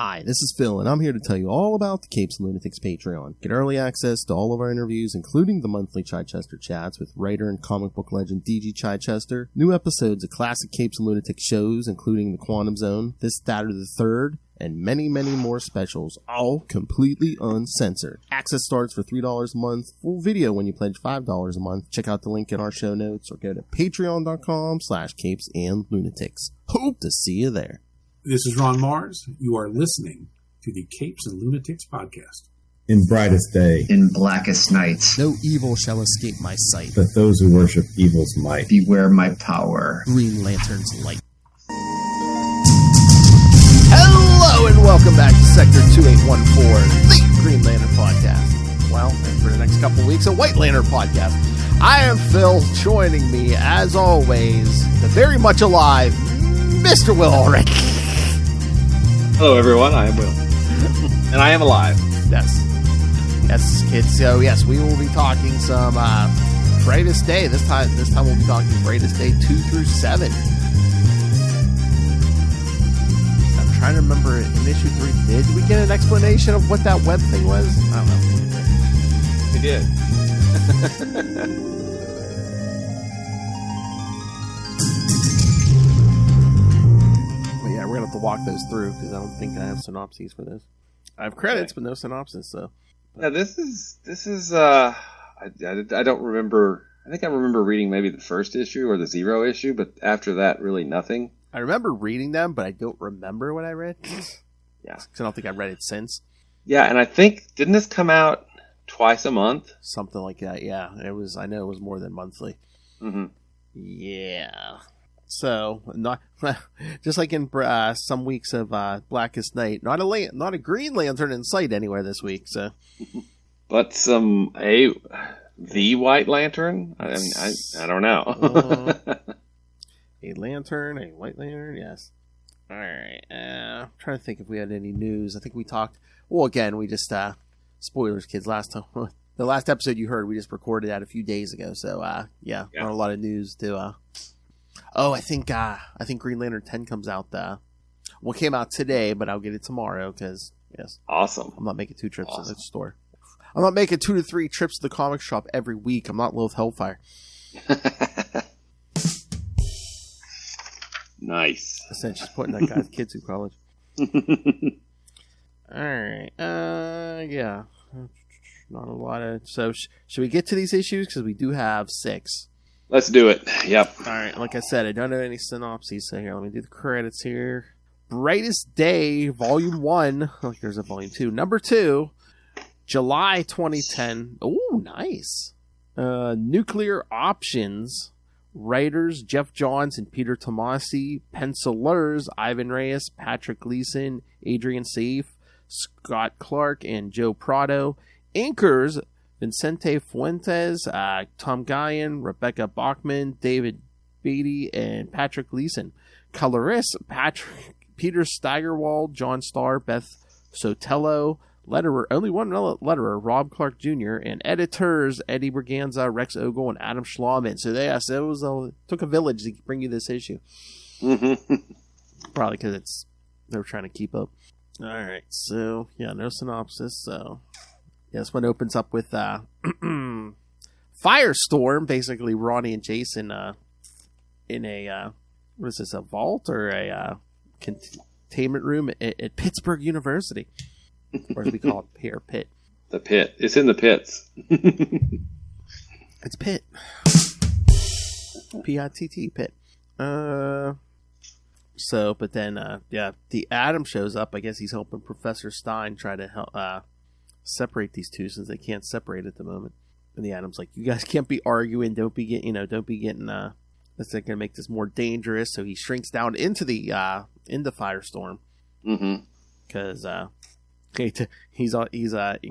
Hi, this is Phil, and I'm here to tell you all about the Capes and Lunatics Patreon. Get early access to all of our interviews, including the monthly Chichester chats with writer and comic book legend D.G. Chichester, new episodes of classic Capes and Lunatics shows, including The Quantum Zone, This, That, or the Third, and many, many more specials, all completely uncensored. Access starts for $3 a month, full video when you pledge $5 a month. Check out the link in our show notes or go to patreon.com/CapesandLunatics. Hope to see you there. This is Ron Mars. You are listening to the Capes and Lunatics podcast. In brightest day, in blackest nights, no evil shall escape my sight, but those who worship evil's might. Beware my power. Green Lantern's light. Hello and welcome back to Sector 2814, the Green Lantern podcast. Well, and for the next couple weeks, a White Lantern podcast. I am Phil. Joining me, as always, the very much alive Mr. Will Ulrich. Hello, everyone. I am Will, and I am alive. Yes, kids. So yes, we will be talking some Brightest Day. This time we'll be talking Brightest Day 2 through 7. I'm trying to remember in issue 3. Did we get an explanation of what that web thing was? I don't know. We did. We're going to have to walk those through because I don't think I have synopses for this. I have credits, but no synopsis, so. Now, this is I don't remember. I think I remember reading maybe the first issue or the 0 issue, but after that, really nothing. I remember reading them, but I don't remember what I read. Yeah, because I don't think I've read it since. Yeah, and I think, didn't this come out twice a month? Something like that, yeah. I know it was more than monthly. Mm-hmm. Yeah. So, not just like in some weeks of Blackest Night, not a Green Lantern in sight anywhere this week. So, but the White Lantern. I mean, I don't know. A lantern, a White Lantern, yes. All right. I'm trying to think if we had any news. I think we talked. Well, again, we just spoilers, kids. Last time, the last episode you heard, we just recorded that a few days ago. So, yeah, not a lot of news to. Oh, I think Green Lantern 10 comes out. Came out today, but I'll get it tomorrow because yes, awesome. I'm not making 2 trips to the store. I'm not making 2 to 3 trips to the comic shop every week. I'm not Lilith Hellfire. Nice. Essentially, putting that guy's kids through college. All right. Yeah. Not a lot of. So, should we get to these issues because we do have 6. Let's do it. Yep. All right. Like I said, I don't know any synopses. So here, let me do the credits here. Brightest Day, Volume 1. Oh, there's a Volume 2. Number 2, July 2010. Oh, nice. Nuclear Options. Writers, Jeff Johns and Peter Tomasi. Pencilers, Ivan Reyes, Patrick Gleason, Adrian Saif, Scott Clark, and Joe Prado. Inkers, Vicente Fuentes, Tom Guyon, Rebecca Bachman, David Beatty, and Patrick Gleason. Colorists, Peter Steigerwald, John Starr, Beth Sotelo. Letterer, only one letterer, Rob Clark Jr., and editors, Eddie Berganza, Rex Ogle, and Adam Schlauman. So it took a village to bring you this issue. Mm-hmm. Probably because they were trying to keep up. All right, so yeah, no synopsis. So yeah, this one opens up with Firestorm, basically Ronnie and Jason in a what is this, a vault or a containment room at Pittsburgh University. Or as we call it here, Pit. The Pit. It's in the pits. It's Pit. P-I-T-T, Pit. But then, the Atom shows up. I guess he's helping Professor Stein try to help separate these two since they can't separate at the moment. And the Atom's like, you guys can't be arguing. Don't be getting, that's going to make this more dangerous. So he shrinks down into Firestorm. Mm-hmm. Because, he's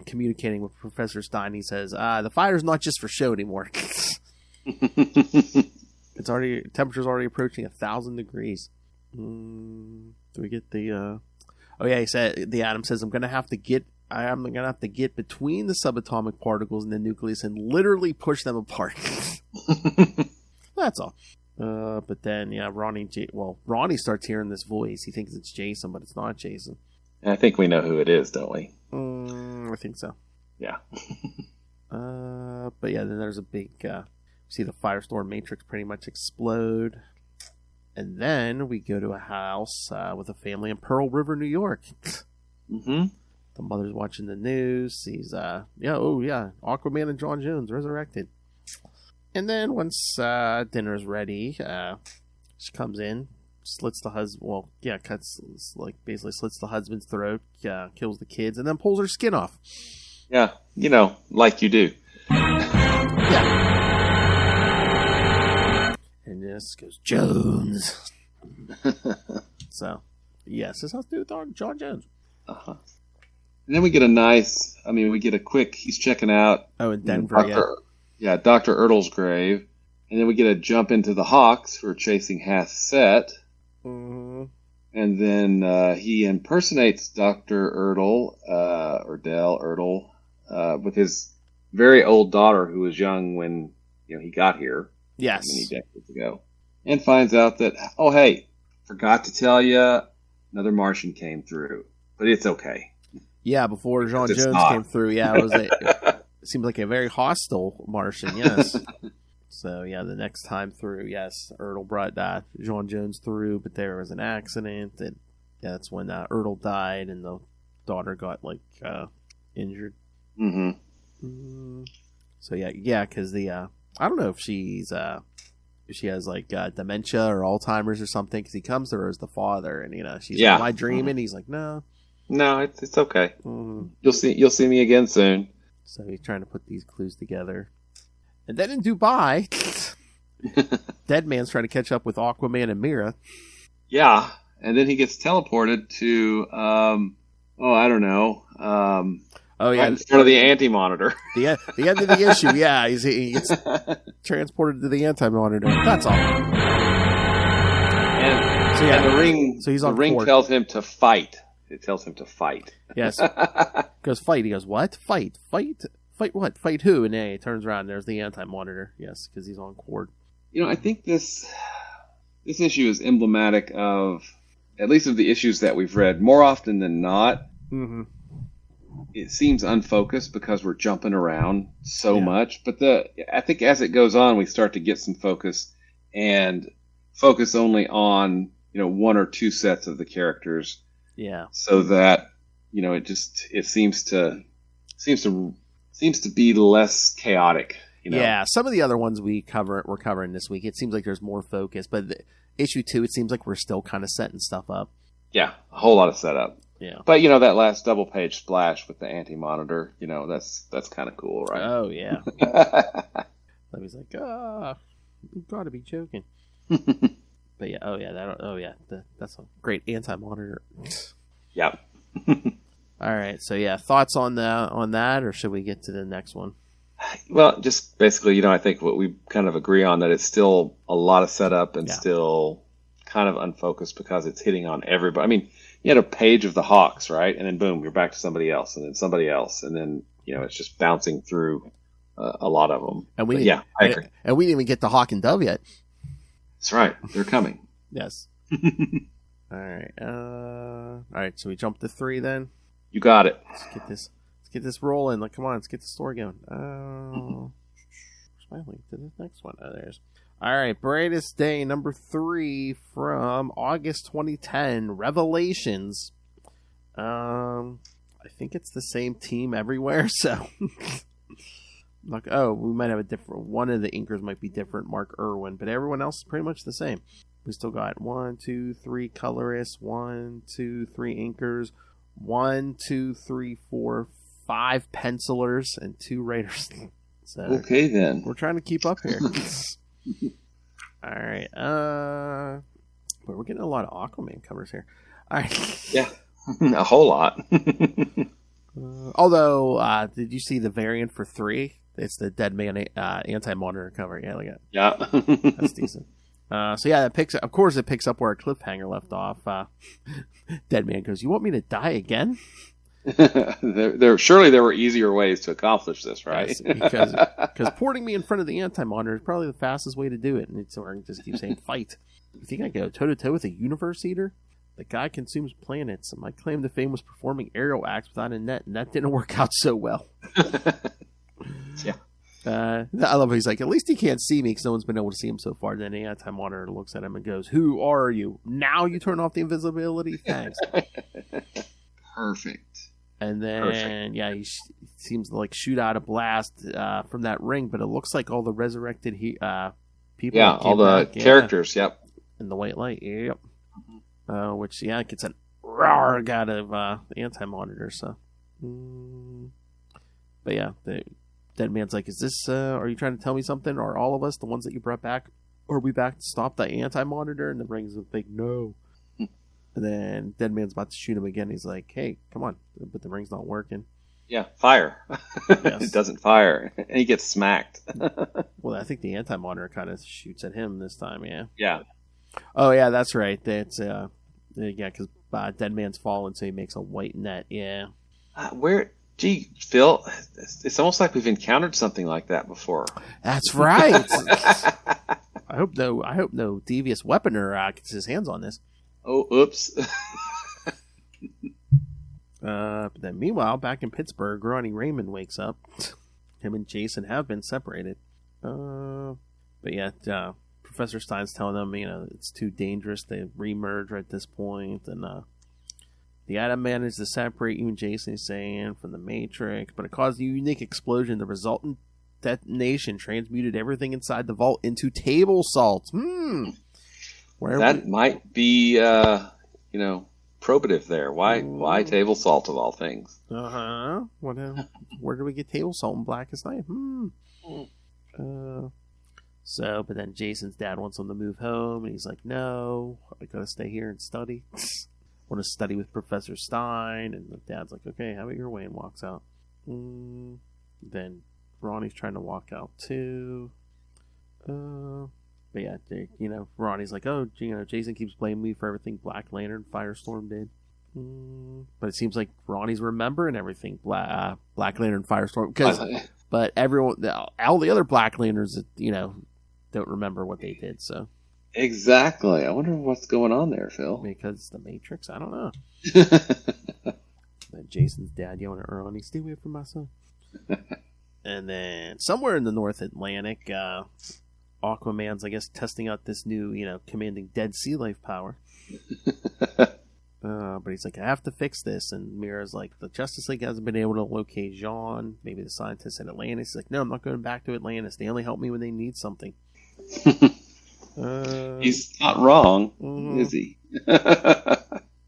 communicating with Professor Stein. He says, the fire's not just for show anymore. Temperature's already approaching 1,000 degrees. Do we get the, he said, the Atom says, I'm going to have to get between the subatomic particles in the nucleus and literally push them apart. That's all. But then, Ronnie starts hearing this voice. He thinks it's Jason, but it's not Jason. And I think we know who it is, don't we? I think so. Yeah. But yeah, then there's a big. See the Firestorm Matrix pretty much explode, and then we go to a house with a family in Pearl River, New York. Mm-hmm. The mother's watching the news. Sees Aquaman and John Jones resurrected. And then once dinner's ready, she comes in, slits the husband. Basically slits the husband's throat, kills the kids, and then pulls her skin off. Yeah, like you do. Yeah. And this goes Jones. So, yes, this has to do with John Jones. Uh-huh. And then we get a quick, he's checking out. Oh, in Denver, Dr. Ertl's grave. And then we get a jump into the Hawks who are chasing Hath Set. Mm-hmm. And then he impersonates Dr. Ertl, or Del Ertl, with his very old daughter who was young when he got here. Yes. Many decades ago. And finds out that, oh, hey, forgot to tell you, another Martian came through. But it's okay. Yeah, before John Jones came through, it seemed like a very hostile Martian, yes. So, yeah, the next time through, yes, Ertl brought John Jones through, but there was an accident, and that's when Ertl died, and the daughter got, injured. Mm-hmm. So, because I don't know if she has, dementia or Alzheimer's or something, because he comes to her as the father, and, she's like, am I dreaming? He's like, no. No, it's okay. Mm-hmm. You'll see me again soon. So he's trying to put these clues together. And then in Dubai, Deadman's trying to catch up with Aquaman and Mira. Yeah, and then he gets teleported to, I don't know. Right in front of the Anti-Monitor. The end of the issue, yeah. He gets transported to the Anti-Monitor. That's all. And the ring. So he's on the ring board. tells him to fight. It tells him to fight. Yes. Goes fight. He goes, what? Fight what? Fight who? And then he turns around and there's the Anti-Monitor. Yes, because he's on cord. I think this issue is emblematic of, at least of the issues that we've read, more often than not. Mm-hmm. It seems unfocused because we're jumping around so much. But I think as it goes on, we start to get some focus and focus only on one or two sets of the characters. Yeah. So that it seems to be less chaotic. Yeah. Some of the other ones we're covering this week, it seems like there's more focus. But issue 2, it seems like we're still kind of setting stuff up. Yeah, a whole lot of setup. Yeah. But that last double page splash with the Anti-Monitor, that's kind of cool, right? Oh yeah. He's like, you've got to be joking. But yeah, that's a great Anti-Monitor. Yep. All right, so thoughts on that, or should we get to the next one? Well, just basically, I think what we kind of agree on, that it's still a lot of setup and still kind of unfocused because it's hitting on everybody. I mean, you had a page of the Hawks, right? And then boom, you're back to somebody else, and then somebody else, and then it's just bouncing through a lot of them. And I agree. And we didn't even get to Hawk and Dove yet. That's right. They're coming. Yes. All right. So we jump to 3 then. You got it. Let's get this rolling. Come on, let's get the story going. Where's my link to the next one? Oh, there's. All right, Brightest Day number 3 from August 2010. Revelations. I think it's the same team everywhere. So, we might have a different. One of the inkers might be different, Mark Irwin, but everyone else is pretty much the same. We still got 1, 2, 3 colorists, 1, 2, 3 inkers, 1, 2, 3, 4, 5 pencilers, and 2 writers. So okay, then. We're trying to keep up here. All right. But we're getting a lot of Aquaman covers here. All right. Yeah, a whole lot. Although, did you see the variant for 3? It's the Deadman Anti-Monitor cover. Yeah, look at it. Yeah. That's decent. It picks up where our cliffhanger left off. Deadman goes, "You want me to die again?" Surely there were easier ways to accomplish this, right? Yes, because porting me in front of the Anti-Monitor is probably the fastest way to do it. And so I just keep saying, "Fight." You think I go toe to toe with a Universe Eater? The guy consumes planets, and my claim to fame was performing aerial acts without a net, and that didn't work out so well. Yeah. I love how he's like, at least he can't see me because no one's been able to see him so far. Then the anti-monitor looks at him and goes, "Who are you? Now you turn off the invisibility? Thanks." Perfect. And then, he seems to like shoot out a blast from that ring, but it looks like all the resurrected people. Yeah, all the characters, yep. In the white light, yep. Which, gets an roar out of the anti-monitor, so. But yeah, the Deadman's like, is this, are you trying to tell me something? Are all of us, the ones that you brought back, are we back to stop the anti-monitor? And the ring's a big no. And then Deadman's about to shoot him again. He's like, hey, come on. But the ring's not working. Yeah, fire. Yes. It doesn't fire. And he gets smacked. Well, I think the anti-monitor kind of shoots at him this time, yeah. Yeah. Oh, yeah, that's right. That's, because Deadman's fallen, so he makes a white net, yeah. Gee, Phil, it's almost like we've encountered something like that before. That's right. I hope no devious weaponer gets his hands on this. Oh, oops. But then meanwhile, back in Pittsburgh, Ronnie Raymond wakes up. Him and Jason have been separated. But yeah, Professor Stein's telling them, it's too dangerous. They remerge at this point, and the Atom managed to separate you and Jason, he's saying, from the Matrix, but it caused a unique explosion. The resultant detonation transmuted everything inside the vault into table salt. That might be, probative there. Why table salt of all things? Uh-huh. Where do we get table salt in Blackest Night? But then Jason's dad wants him to move home, and he's like, no, I gotta stay here and study. Want to study with Professor Stein, and the dad's like, okay, have it your way, and walks out. Then Ronnie's trying to walk out too. But yeah, Ronnie's like, oh, Jason keeps blaming me for everything Black Lantern, Firestorm did. But it seems like Ronnie's remembering everything Black Lantern, Firestorm, but everyone, all the other Black Lanterns, don't remember what they did. So exactly, I wonder what's going on there, Phil. Because the Matrix, I don't know. Then Jason's dad yelling at Ronnie, "Stay away from my son." And then somewhere in the North Atlantic, Aquaman's, I guess, testing out this new, commanding dead sea life power. But he's like, I have to fix this. And Mira's like, the Justice League hasn't been able to locate Jean. Maybe the scientists at Atlantis. He's like, no, I'm not going back to Atlantis. They only help me when they need something. He's not wrong, is he? And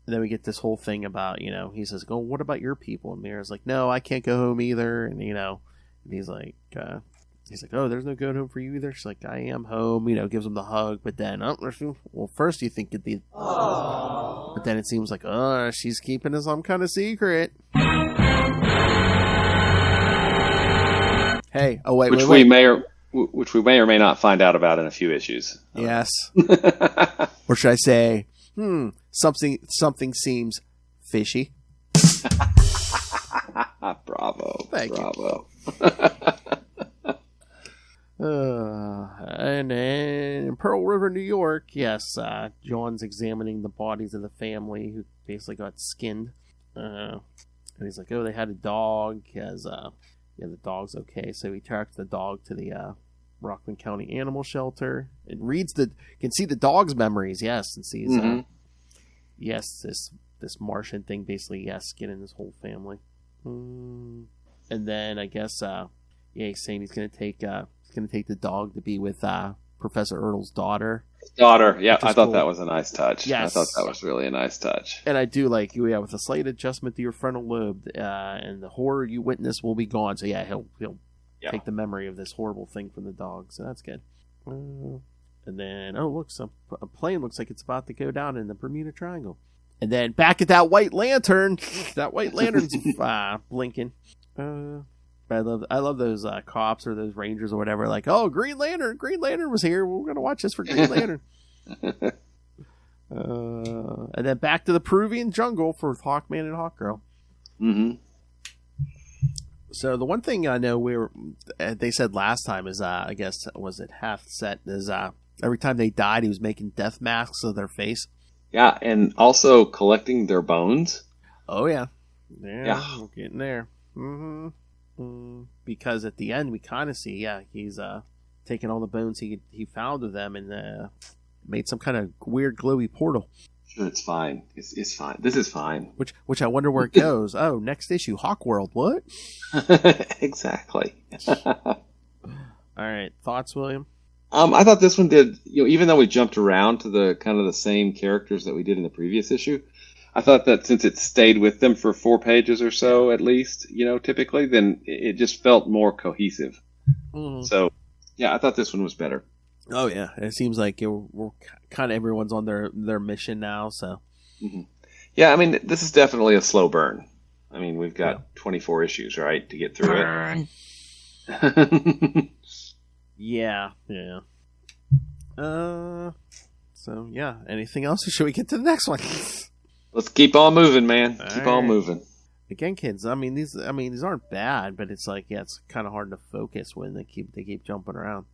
then we get this whole thing about, he says, oh, what about your people? And Mira's like, no, I can't go home either. And, and he's like, oh, there's no going home for you either. She's like, I am home, gives him the hug. But then, first you think it'd be, but then it seems like, she's keeping some kind of secret. Hey, which we may or may not find out about in a few issues. Yes. Or should I say, something seems fishy. Bravo. Thank you. And then in Pearl River, New York, yes, John's examining the bodies of the family who basically got skinned. And he's like, oh, they had a dog. He has, the dog's okay. So he tracks the dog to the Rockland County Animal Shelter. It reads can see the dog's memories, yes, and sees, this Martian thing basically, getting this whole family. And then I guess, he's saying he's going to take the dog to be with Professor Ertl's daughter. Yeah, I thought cool. That was a nice touch. Yes. I thought that was really a nice touch. And I do like, with a slight adjustment to your frontal lobe, and the horror you witness will be gone. So he'll take the memory of this horrible thing from the dog. So that's good. And then, look, a plane looks like it's about to go down in the Bermuda Triangle. And then back at that white lantern, that white lantern's blinking. I love those cops or those rangers or whatever. Like, oh, Green Lantern was here. We're gonna watch this for Green Lantern. And then back to the Peruvian jungle for Hawkman and Hawkgirl. Mm-hmm. So the one thing I know they said last time is, I guess, was it half set, is every time they died, he was making death masks of their face. Yeah, and also collecting their bones. Oh yeah, Yeah. we're getting there. Because at the end we kind of see, he's taking all the bones he found of them and made some kind of weird glowy portal. Sure, it's fine. It's fine. This is fine. Which I wonder where it goes. Oh, next issue, Hawkworld. What? Exactly. All right, thoughts, William? I thought this one did. Even though we jumped around to the kind of the same characters that we did in the previous issue, I thought that since it stayed with them for 4 pages or so, at least, typically, then it just felt more cohesive. Mm-hmm. So, yeah, I thought this one was better. Oh yeah, it seems like we're kind of everyone's on their mission now. So, yeah, I mean, this is definitely a slow burn. I mean, we've got 24 issues, right, to get through it. Yeah. So yeah, anything else, or should we get to the next one? Let's keep on moving, man. Keep on moving. Again, kids. I mean, these aren't bad, but it's like, it's kind of hard to focus when they keep jumping around.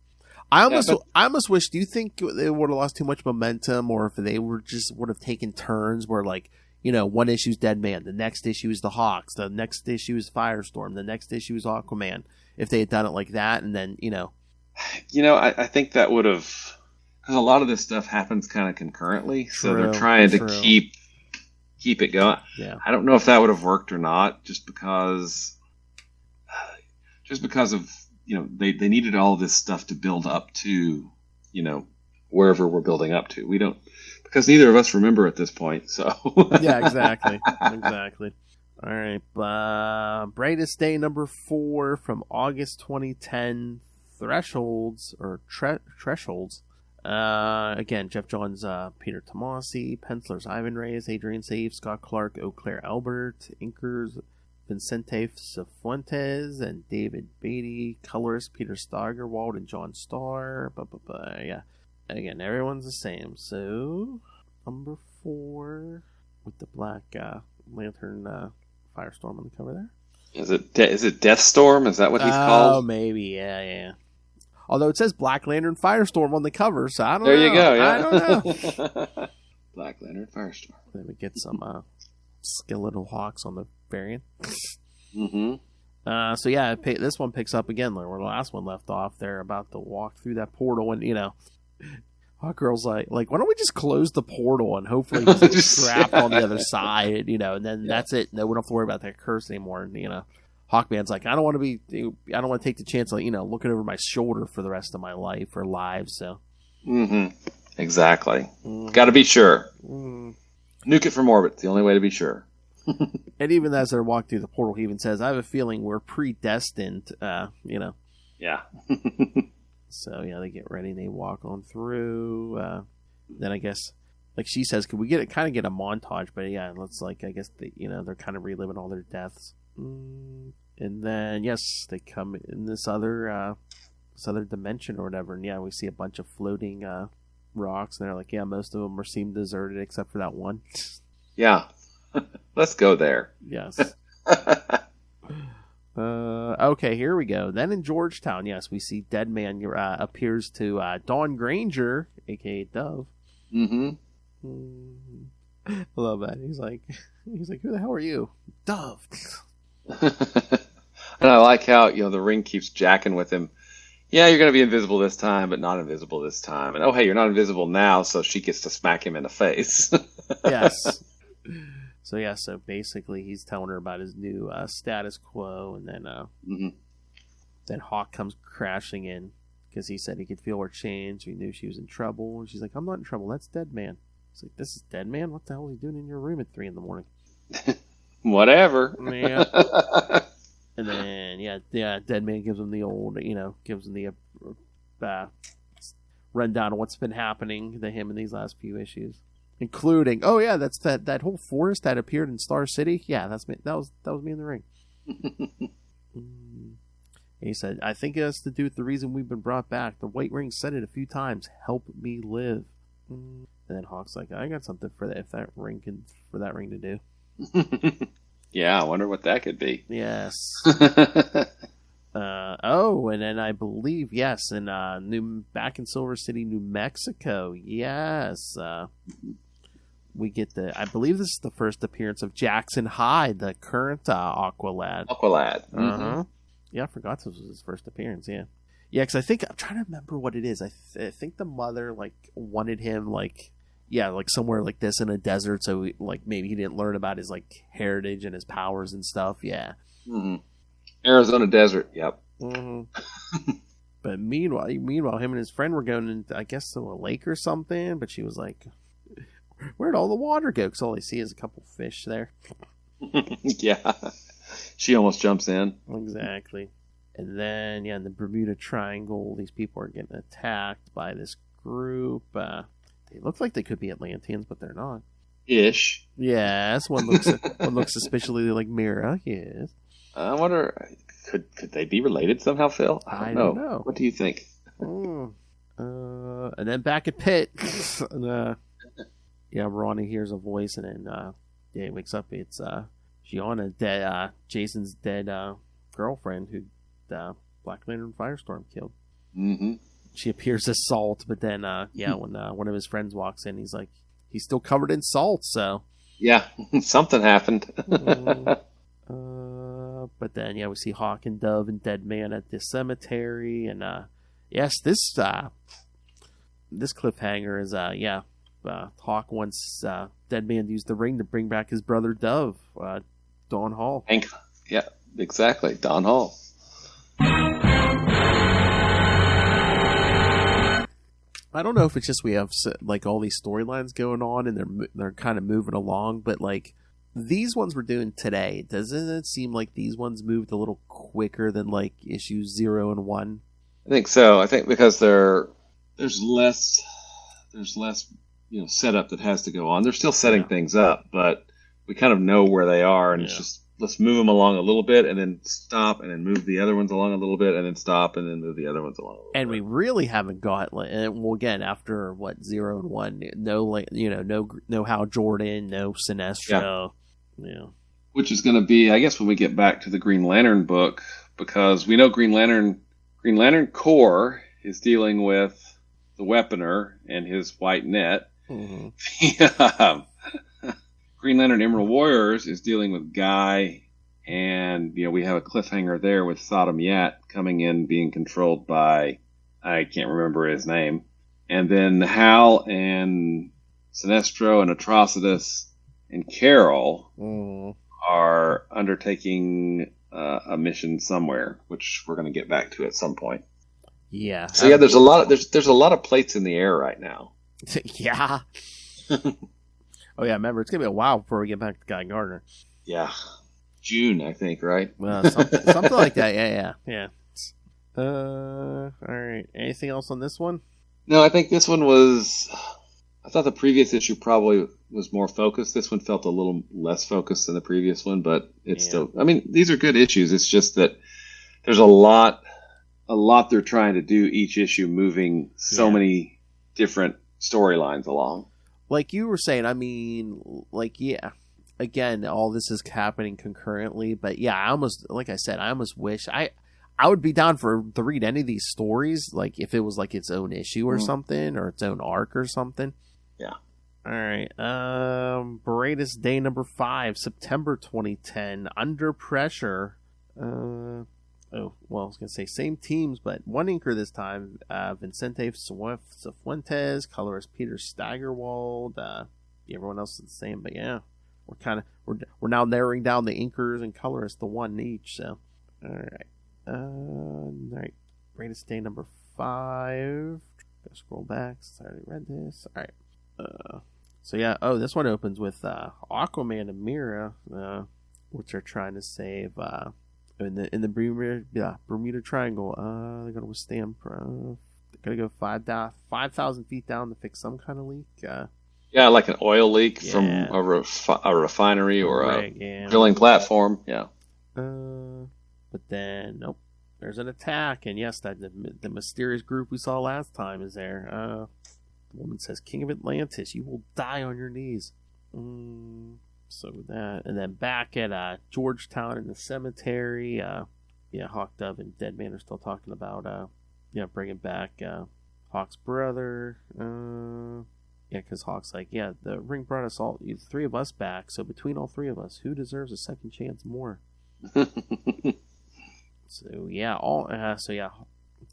I almost wish. Do you think they would have lost too much momentum, or if they would have taken turns where, like, one issue is Deadman, the next issue is the Hawks, the next issue is Firestorm, the next issue is Aquaman. If they had done it like that, and then I think that would have, because a lot of this stuff happens kind of concurrently, so they're trying to keep it going. Yeah. I don't know if that would have worked or not, just because of they needed all this stuff to build up to wherever we're building up to. We don't, because neither of us remember at this point. So yeah, exactly. All right, Brightest Day number 4 from August 2010. Thresholds. Again, Jeff Johns, Peter Tomasi, pencilers Ivan Reyes, Adrian Save, Scott Clark, Eau Claire Albert, inkers Vincente Cifuentes and David Beatty, colorist Peter Steigerwald and John Starr. Yeah, again, everyone's the same. So number 4 with the black lantern Firestorm on the cover there. Is it Deathstorm? Is that what he's called? Oh, maybe. Yeah. Although it says Black Lantern Firestorm on the cover, so I don't know. There you go, yeah. I don't know. Black Lantern Firestorm. Then we get some skeletal hawks on the variant. Mm-hmm. So yeah, this one picks up again where the last one left off. They're about to walk through that portal, and Hawkgirl's like, why don't we just close the portal and hopefully just trapped on the other side, and then that's it. No, we don't have to worry about that curse anymore. And Hawkman's like, I don't want to take the chance of looking over my shoulder for the rest of my life or lives. So, exactly. Got to be sure. Nuke it from orbit. It's the only way to be sure. And even as they're walking through the portal, he even says, I have a feeling we're predestined, Yeah. So, yeah, they get ready and they walk on through. Then I guess, like she says, could we get a montage? But yeah, let's I guess they're kind of reliving all their deaths. And then, yes, they come in this other dimension or whatever. And yeah, we see a bunch of floating rocks. And they're like, yeah, most of them seem deserted except for that one. Yeah. Let's go there. Yes. Okay, here we go. Then in Georgetown, yes, we see Deadman appears to Dawn Granger, a.k.a. Dove. Mm-hmm. I love that. He's like, who the hell are you? Dove. And I like how, the Ring keeps jacking with him. Yeah, you're going to be invisible this time, but not invisible this time. And, oh, hey, you're not invisible now, so she gets to smack him in the face. Yes. So basically he's telling her about his new status quo, and then then Hawk comes crashing in because he said he could feel her change. He knew she was in trouble, and she's like, I'm not in trouble. That's Deadman. He's like, this is Deadman? What the hell is he doing in your room at 3 a.m? Whatever. Yeah. And then, Deadman gives him the old, the rundown of what's been happening to him in these last few issues. Including, that's that whole forest that appeared in Star City. Yeah, that's me. That was me in the Ring. And he said, I think it has to do with the reason we've been brought back. The White Ring said it a few times. Help me live. And then Hawk's like, I got something for that ring to do. Yeah, I wonder what that could be. Yes. And then I believe, yes, back in Silver City, New Mexico. Yes. we get I believe this is the first appearance of Jackson Hyde, the current Aqualad. Aqualad. Uh-huh. Yeah, I forgot this was his first appearance. Yeah, because I'm trying to remember what it is. I think the mother like wanted him like somewhere like this in a desert, so maybe he didn't learn about his like heritage and his powers and stuff. Yeah. Mm-hmm. Arizona desert. Yep. Mm-hmm. But meanwhile, him and his friend were going in, I guess, to a lake or something. But she was like, "Where'd all the water go?" Because all they see is a couple fish there. Yeah. She almost jumps in. Exactly. And then, in the Bermuda Triangle, these people are getting attacked by this group. They look like they could be Atlanteans, but they're not. Ish. Yes, one looks suspiciously like Mira. Yes. I wonder, could they be related somehow, Phil? I don't know. What do you think? And then back at Pitt, and, Ronnie hears a voice, and then he wakes up. It's Gianna, Jason's dead girlfriend, who Black Lantern Firestorm killed. Mm-hmm. She appears as salt, but then when one of his friends walks in, he's like, he's still covered in salt. So yeah, something happened. But then we see Hawk and Dove and Deadman at the cemetery, and yes, this cliffhanger is Hawk wants Deadman to use the ring to bring back his brother Dove, Dawn Hall. Yeah, exactly, Dawn Hall. I don't know if it's just we have like all these storylines going on and they're kind of moving along, but like these ones we're doing today, doesn't it seem like these ones moved a little quicker than like issues 0 and 1? I think so. I think because there's less setup that has to go on. They're still setting things up, but we kind of know where they are, and it's just let's move them along a little bit and then stop and then move the other ones along a little bit and then stop and then move the other ones along a little bit. And we really haven't got again after 0 and 1, no Hal Jordan, no Sinestro. Yeah. Which is going to be, I guess, when we get back to the Green Lantern book, because we know Green Lantern Corps is dealing with the Weaponer and his white net. Mm-hmm. Green Lantern Emerald Warriors is dealing with Guy, and we have a cliffhanger there with Sodom Yat coming in, being controlled by, I can't remember his name, and then Hal and Sinestro and Atrocitus and Carol are undertaking a mission somewhere, which we're going to get back to at some point. Yeah. So there's a lot of plates in the air right now. Yeah. Oh yeah, remember it's gonna be a while before we get back to Guy Gardner. Yeah, June I think, right? Well, something like that. Yeah. All right. Anything else on this one? No, I think this one was. I thought the previous issue probably was more focused. This one felt a little less focused than the previous one, but it's still. I mean, these are good issues. It's just that there's a lot they're trying to do each issue, moving so many different storylines along. Like you were saying, I mean, again, all this is happening concurrently, but I almost wish I would be down to read any of these stories, like if it was like its own issue or something, or its own arc or something. Yeah. All right. Brightest Day number 5, September 2010. Under Pressure. I was going to say same teams, but one inker this time. Vicente Cifuentes, colorist Peter Steigerwald. Everyone else is the same, but we're now narrowing down the inkers and colorists to one each. So, all right. Brightest Day number 5. Gotta scroll back. I already read this. All right. This one opens with Aquaman and Mira, which are trying to save. In the Bermuda Triangle, they're gonna withstand. They're gonna go 5,000 feet down to fix some kind of leak. Like an oil leak from a refinery or a drilling platform. Yeah. But then nope, there's an attack, and yes, that the mysterious group we saw last time is there. The woman says, "King of Atlantis, you will die on your knees." So with that, and then back at Georgetown in the cemetery, Hawk, Dove, and Deadman are still talking about bringing back Hawk's brother. Yeah, because Hawk's like, yeah, the ring brought us all, the three of us back. So between all three of us, who deserves a second chance more? So yeah,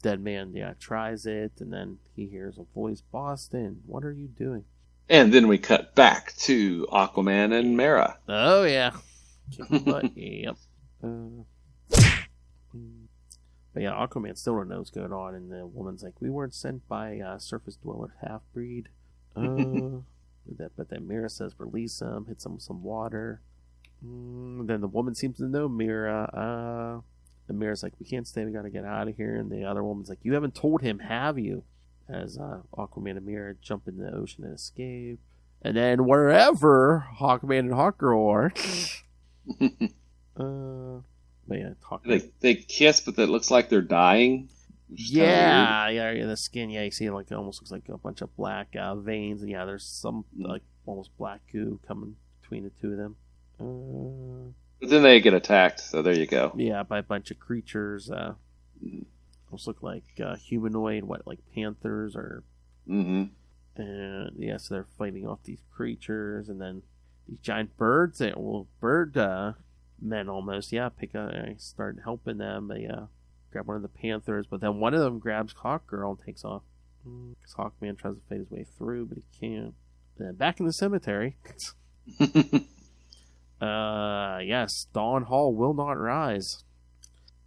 Deadman tries it, and then he hears a voice, Boston, what are you doing? And then we cut back to Aquaman and Mera. Oh yeah, but yep. But yeah, Aquaman still don't know what's going on, and the woman's like, we weren't sent by surface dweller half-breed. But then Mera says, release him, hits him with some water. Then the woman seems to know Mera. And Mera's like, we can't stay, we gotta get out of here. And the other woman's like, you haven't told him, have you? As Aquaman and Mera jump in the ocean and escape. And then wherever Hawkman and Hawkgirl are... But yeah, they kiss, but it looks like they're dying. Yeah, the skin. Yeah, you see, like it almost looks like a bunch of black veins, and yeah, there's some like almost black goo coming between the two of them. But then they get attacked, so there you go. Yeah, by a bunch of creatures. Almost look like humanoid, like panthers or. Mm-hmm. And yeah, so they're fighting off these creatures, and then these giant birds. Bird men almost. Yeah, I start helping them. They grab one of the panthers, but then one of them grabs Hawkgirl and takes off. Because Hawkman tries to fight his way through, but he can't. And then back in the cemetery. Yes, Dawn Hall will not rise.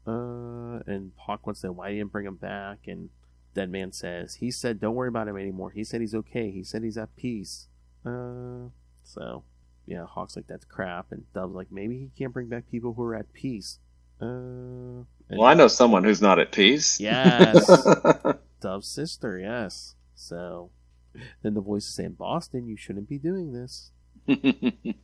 And Hawk wants to know why he didn't bring him back, and Deadman says, he said don't worry about him anymore. He said he's okay. He said he's at peace. So, yeah, Hawk's like, that's crap, and Dove's like, maybe he can't bring back people who are at peace. Well, I know someone who's not at peace. Yes. Dove's sister, yes. So, then the voice is saying, Boston, you shouldn't be doing this. And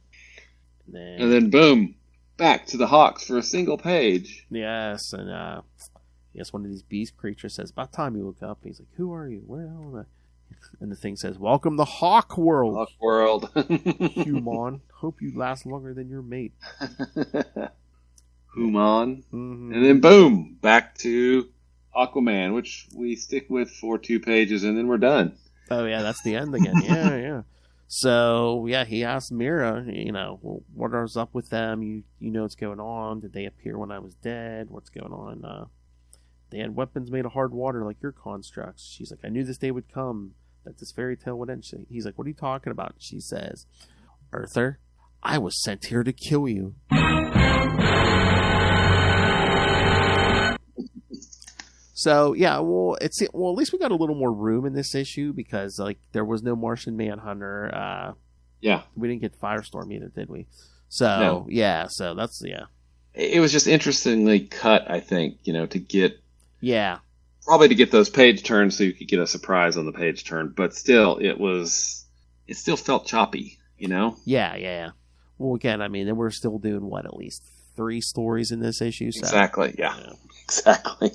then boom, back to the Hawks for a single page. Yes, and yes, one of these beast creatures says, about time you woke up. And he's like, who are you? Where the hell am I? And the thing says, welcome to Hawk World. Hawk World. Human. Hope you last longer than your mate. Human. Mm-hmm. And then boom, back to Aquaman, which we stick with for 2 pages, and then we're done. Oh, yeah, that's the end again. Yeah. So, yeah, he asked Mera, what's up with them? You know what's going on? Did they appear when I was dead? What's going on? They had weapons made of hard water like your constructs. She's like, I knew this day would come, that this fairy tale would end. He's like, what are you talking about? She says, Arthur, I was sent here to kill you. So, yeah, at least we got a little more room in this issue because, like, there was no Martian Manhunter. Yeah. We didn't get Firestorm either, did we? So, no. Yeah, so that's, yeah. It was just interestingly cut, I think, to get... Yeah. Probably to get those page turns so you could get a surprise on the page turn, but still, it still felt choppy, Yeah. Well, again, I mean, we're still doing, at least 3 stories in this issue? So. Exactly, yeah. Exactly.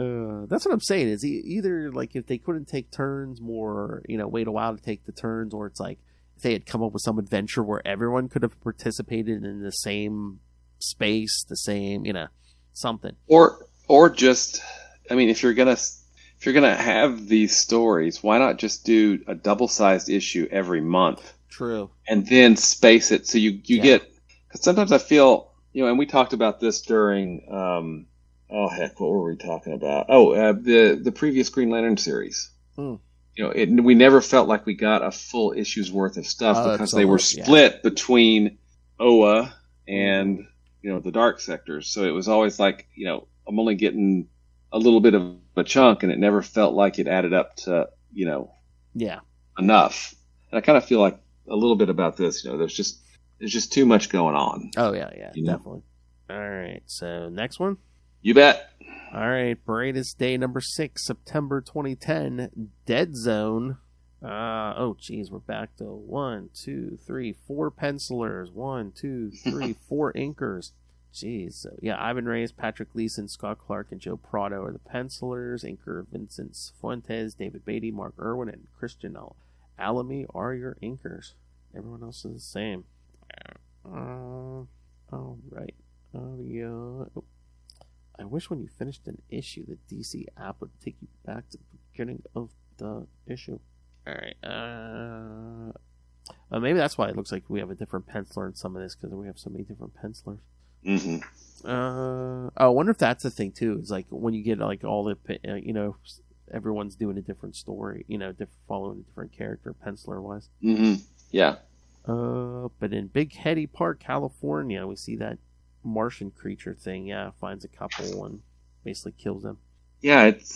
That's what I'm saying. Is either like if they couldn't take turns more, wait a while to take the turns, or it's like if they had come up with some adventure where everyone could have participated in the same space, the same, something. Or just, I mean, if you're gonna have these stories, why not just do a double-sized issue every month? True. And then space it so you get. Because sometimes I feel, and we talked about this during. What were we talking about? The previous Green Lantern series. We never felt like we got a full issue's worth of stuff because they were split between Oa and the dark sectors. So it was always like I'm only getting a little bit of a chunk, and it never felt like it added up to enough. And I kind of feel like a little bit about this. There's just too much going on. Oh yeah, definitely. All right, so next one. You bet. All right, Brightest Day number 6, September 2010, Dead Zone. We're back to 1, 2, 3, 4 pencilers. 1, 2, 3, 4 inkers. Jeez. So, yeah, Ivan Reyes, Patrick Gleason, Scott Clark, and Joe Prado are the pencilers. Inker Vincent Fuentes, David Beatty, Mark Irwin, and Christian Alamy are your inkers. Everyone else is the same. All right. I wish when you finished an issue, the DC app would take you back to the beginning of the issue. All right. Maybe that's why it looks like we have a different penciler in some of this, because we have so many different pencilers. Mm-hmm. I wonder if that's the thing too. Is like when you get like all the everyone's doing a different story. Following a different character, penciler wise. Mm-hmm. Yeah. But in Big Heady Park, California, we see that Martian creature thing. Yeah, finds a couple and basically kills them. Yeah, it's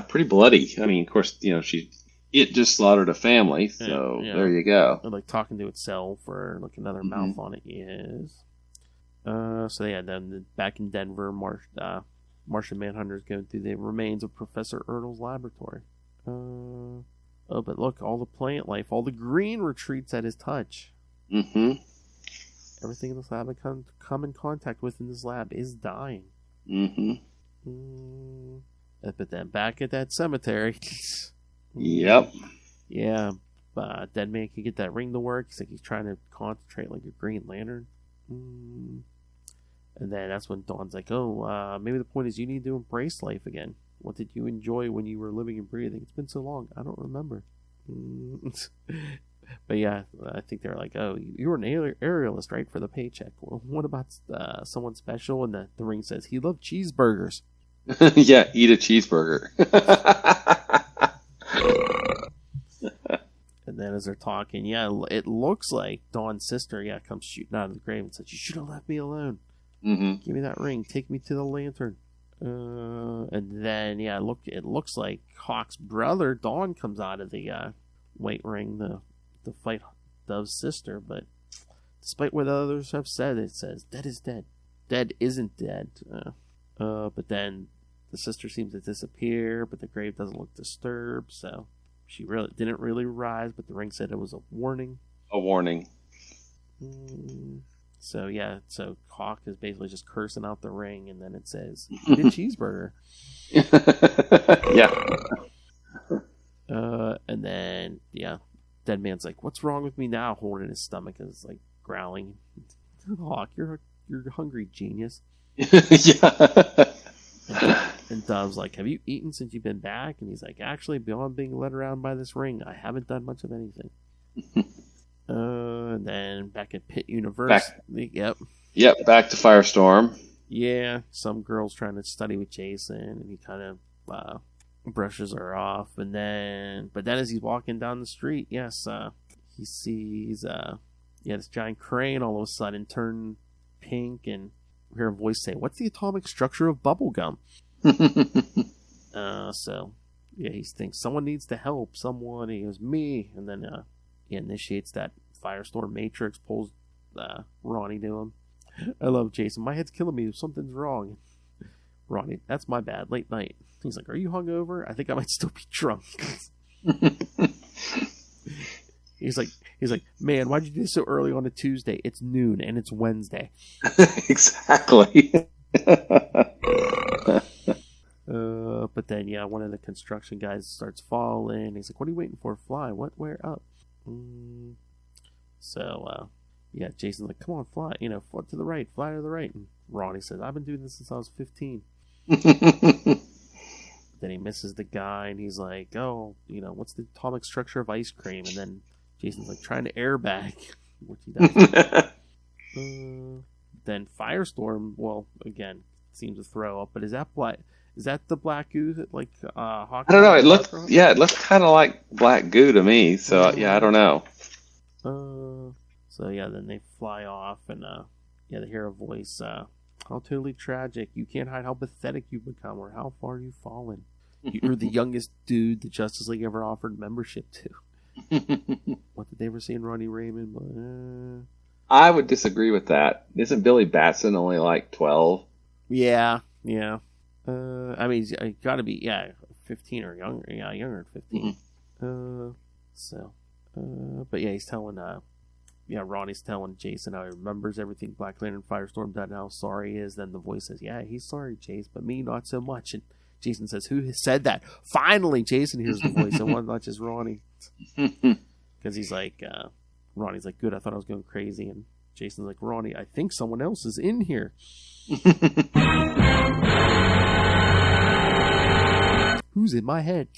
pretty bloody. I mean, of course, it just slaughtered a family, so there you go. Or like talking to itself, or like another mouth on it. Yes. So yeah, then back in Denver, Martian Manhunter is going through the remains of Professor Ertl's laboratory. But look, all the plant life, all the green retreats at his touch. Mm-hmm. Everything in this lab I come in contact with in this lab is dying. Mm-hmm. But then back at that cemetery. Yep. Yeah. Deadman can get that ring to work. He's like he's trying to concentrate like a Green Lantern. And then that's when Dawn's like, maybe the point is you need to embrace life again. What did you enjoy when you were living and breathing? It's been so long. I don't remember. But yeah, I think they're like, you were an aerialist, right, for the paycheck. Well, what about someone special? And the ring says he loved cheeseburgers. Yeah, eat a cheeseburger. And then as they're talking, it looks like Dawn's sister, comes shooting out of the grave and says, you should have left me alone. Mm-hmm. Give me that ring. Take me to the lantern. And then, it looks like Hawk's brother, Dawn, comes out of the white ring to fight Dove's sister. But despite what others have said, it says, dead is dead. Dead isn't dead. But then the sister seems to disappear, but the grave doesn't look disturbed, so she didn't really rise, but the ring said it was a warning. A warning. So Hawk is basically just cursing out the ring, and then it says, eat a cheeseburger. Yeah. And then, Deadman's like, what's wrong with me now? Holding his stomach and is like growling. Hawk, you're hungry, genius. Yeah. And Dove's like, have you eaten since you've been back? And he's like, actually, beyond being led around by this ring, I haven't done much of anything. And then back at Pit Universe. Yep, back to Firestorm. Yeah, some girl's trying to study with Jason, and he kind of brushes her off. But then as he's walking down the street, he sees this giant crane all of a sudden turn pink, and we hear a voice say, what's the atomic structure of bubblegum? He thinks someone needs to help someone. He goes, me. And then he initiates that Firestorm Matrix, pulls Ronnie to him. I love Jason. My head's killing me. Something's wrong. Ronnie, that's my bad. Late night. He's like, are you hungover? I think I might still be drunk. He's like, man, why'd you do this so early on a Tuesday? It's noon and it's Wednesday. Exactly. But then, one of the construction guys starts falling. He's like, what are you waiting for? Fly. What? Where? Up. Jason's like, come on, fly. Fly to the right. Fly to the right. And Ronnie says, I've been doing this since I was 15. Then he misses the guy, and he's like, what's the atomic structure of ice cream? And then Jason's like trying to airbag, which he does. Then Firestorm, again, seems to throw up. But is that black? Is that the black goo that Hawkman? I don't know. It looked kind of like black goo to me. So I don't know. Then they fly off, and they hear a voice. How totally tragic! You can't hide how pathetic you've become, or how far you've fallen. You're the youngest dude the Justice League ever offered membership to. What did they ever say in Ronnie Raymond? I would disagree with that. Isn't Billy Batson only like 12? Yeah. I mean, he's got to be 15 or younger. Yeah, younger than 15. But he's telling Ronnie's telling Jason how he remembers everything Black Lantern Firestorm done and how sorry he is. Then the voice says, he's sorry, Chase, but me not so much. And Jason says, who has said that? Finally, Jason hears the voice, and one not just Ronnie. Because he's like, Ronnie's like, good, I thought I was going crazy. And Jason's like, Ronnie, I think someone else is in here. Who's in my head?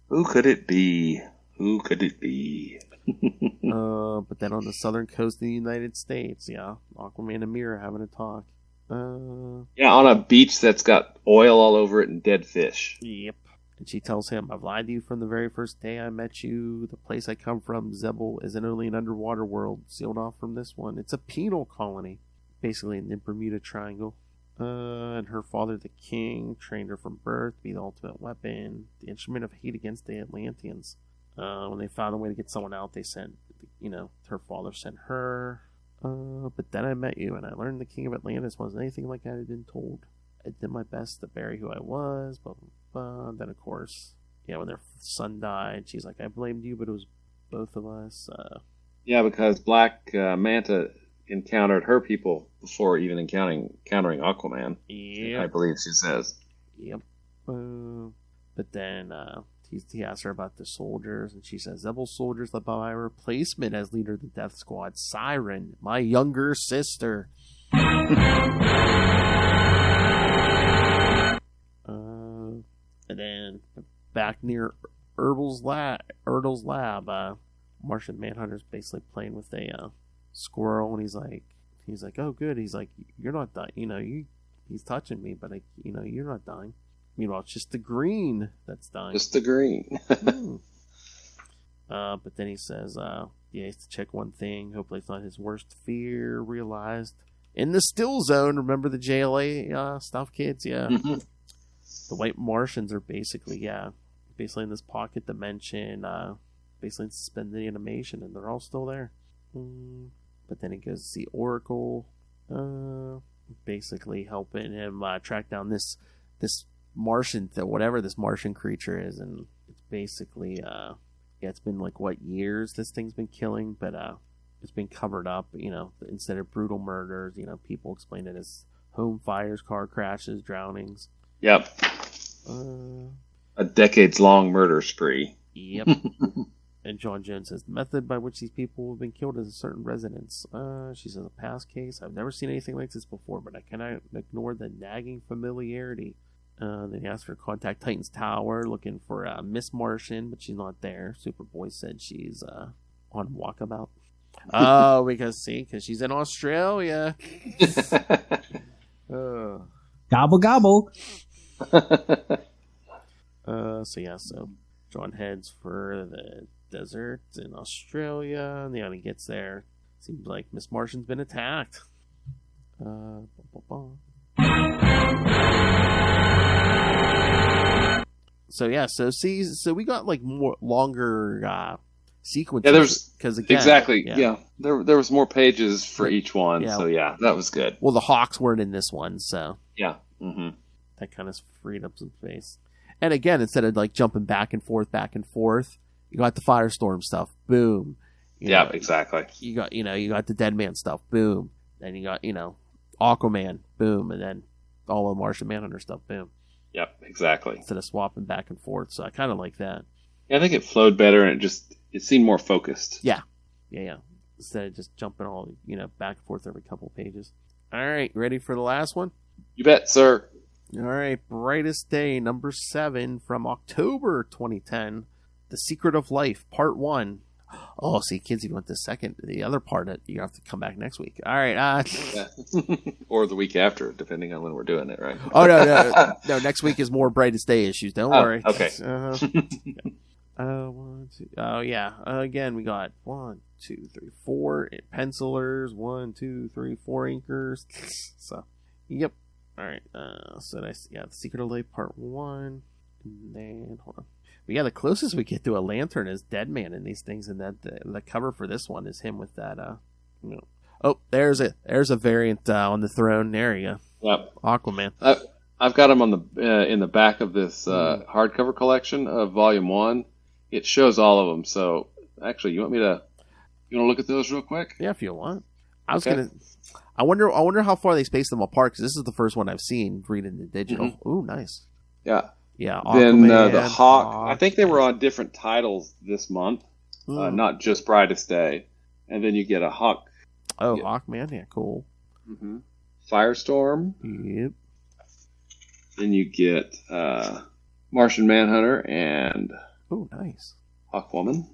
Who could it be? Who could it be? But then on the southern coast of the United States, yeah, Aquaman and Mira having a talk. Yeah, on a beach that's got oil all over it and dead fish. Yep. And she tells him, I've lied to you from the very first day I met you. The place I come from, Zebel, isn't only an underwater world sealed off from this one. It's a penal colony, basically in the Bermuda Triangle. And her father, the king, trained her from birth to be the ultimate weapon, the instrument of hate against the Atlanteans. When they found a way to get someone out, they sent, her father sent her. But then I met you, and I learned the king of Atlantis wasn't anything like I had been told. I did my best to bury who I was, blah, blah, blah. Then, of course, when their son died, she's like, I blamed you, but it was both of us. Yeah, because Black Manta encountered her people before even encountering Aquaman. Yeah, I believe she says. Yep. But then he asks her about the soldiers, and she says, Zebel soldiers led by my replacement as leader of the Death Squad, Siren, my younger sister. And then back near Erdel's lab, Martian Manhunter's basically playing with a squirrel, and he's like, oh good, he's like, you're not dying, he's touching me, but you're not dying. Meanwhile, it's just the green that's dying. Just the green. But then he says, he has to check one thing. Hopefully it's not his worst fear realized. In the still zone, remember the JLA stuff, kids? Yeah. Mm-hmm. The white Martians are basically in this pocket dimension, basically suspended animation, and they're all still there. But then he goes to see Oracle, basically helping him track down this Martian, whatever this Martian creature is, and it's basically it's been like years this thing's been killing, but it's been covered up, instead of brutal murders, people explain it as home fires, car crashes, drownings. Yep. A decades-long murder spree. Yep. And John Jones says the method by which these people have been killed is a certain residence. She says a past case. I've never seen anything like this before, but I cannot ignore the nagging familiarity. Then he asked her to contact Titan's Tower, looking for Miss Martian, but she's not there. Superboy said she's on walkabout. Oh, because she's in Australia. Gobble gobble. So John heads for the desert in Australia, and when he gets there, seems like Miss Martian's been attacked. So we got more longer sequences. Yeah, there's because again, exactly. Yeah, there was more pages for each one. Yeah. So yeah, that was good. Well, the Hawks weren't in this one, so yeah, mm-hmm. That kind of freed up some space. And again, instead of jumping back and forth, you got the Firestorm stuff. Boom. Exactly. You got the Deadman stuff. Boom. Then you got Aquaman. Boom. And then all the Martian Manhunter stuff. Boom. Yep, exactly. Instead of swapping back and forth, so I kind of like that. Yeah, I think it flowed better, and it seemed more focused. Yeah. Instead of just jumping all back and forth every couple pages. All right, ready for the last one? You bet, sir. All right, Brightest Day, number 7 from October 2010. The Secret of Life, Part 1. Oh, see, kids, if you want the other part, you have to come back next week. All right. Yeah. Or the week after, depending on when we're doing it, right? Oh, no. Next week is more Brightest Day issues. Don't worry. Okay. 1, 2. Oh, yeah. Again, we got 1, 2, 3, 4 pencilers. 1, 2, 3, 4 inkers. So, yep. All right. The Secret of Life, Part 1. And then, hold on. But yeah, the closest we get to a lantern is Deadman in these things, and that the cover for this one is him with that. Oh, there's a variant on the throne. There you go. Yep. Aquaman. I've got him on the in the back of this hardcover collection of Volume 1. It shows all of them. So actually, you want to look at those real quick? Yeah, if you want. I wonder how far they space them apart, because this is the first one I've seen reading the digital. Mm-hmm. Ooh, nice. Yeah. Yeah. Then Aquaman, the Hawk. I think they were on different titles this month, not just Brightest Day. And then you get a Hawk. Oh, yeah. Hawkman. Yeah, cool. Mm-hmm. Firestorm. Yep. Then you get Martian Manhunter and Oh, nice. Hawkwoman.